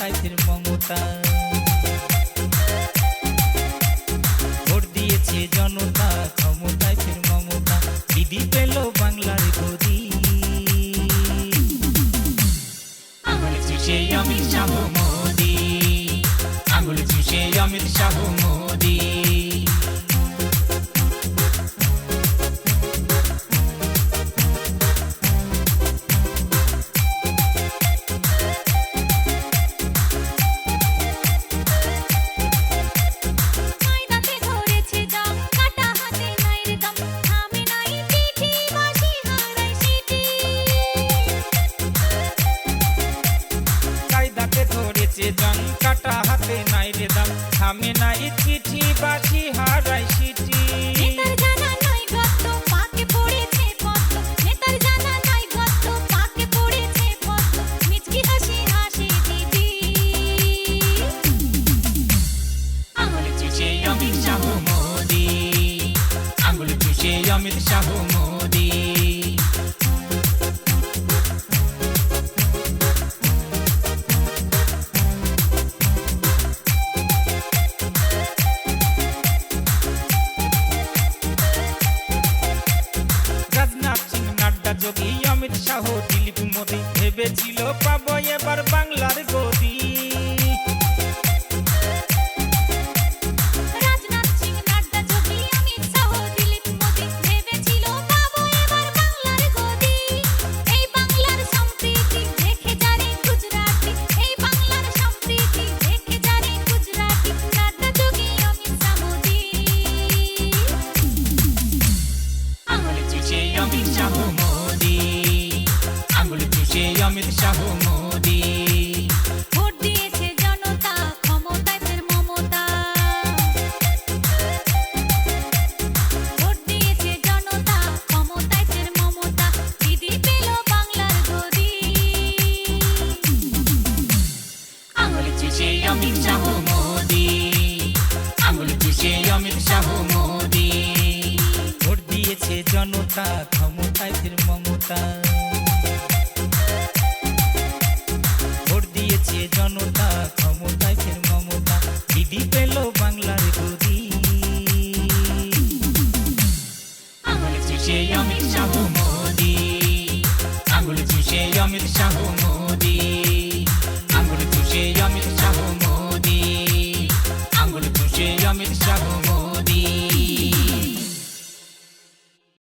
ক্ষমতায় ফের মমতা। ভোট দিয়েছে জনতা, ক্ষমতায় ফের মমতা, দিদি পেল বাংলার গদি। আঙুল চুষে অমিত শাহ মোদি, আঙুল চুষে অমিত শাহ মোদি। জং কাটা হাতে নাই রে দাম, থামে নাই চিঠি বাসি হারাই সিটি। নেতার জানা নাই গত পাকে পড়েছে পদ্ম, নেতার জানা নাই গত পাকে পড়েছে পদ্ম, মিচকি হাসি হাসি দিদি। আঙুল চুষে অমিত শাহ মোদি, আঙুল চুষে অমিত শাহ মোদি। যোগী অমিত শাহ দিলীপ মোদি ভেবেছিল পাবো এবার বাংলার গদি। রাজনাথ সিং নাড্ডা যোগী অমিত শাহ দিলীপ মোদি ভেবেছিল পাবো এবার বাংলার গদি। এই বাংলার সম্প্রীতি দেখে যারে গুজরাটি, এই বাংলার সম্প্রীতি দেখে যারে গুজরাটি, নাড্ডা যোগী অমিত শাহ মোদি। আঙুল চুষে অমিত শাহ মোদি, আঙুল চুষে অমিত শাহ মোদি। ভোট দিয়েছে জনতা, ক্ষমতায় ফের মমতা। ভোট দিয়েছে জনতা, ক্ষমতায় ফের মমতা, দিদি পেল বাংলার গদি। আঙুল চুষে অমিত শাহ মোদি, আঙুল চুষে অমিত শাহ মোদি। ভোট দিয়েছে জনতা, ক্ষমতায় ফের মমতা। ভোট দিয়েছে জনতা, ক্ষমতায় ফের মমতা, দিদি পেল বাংলার গদি। আঙুল চুষে অমিত শাহ মোদি, আঙুল চুষে অমিত শাহ মোদি।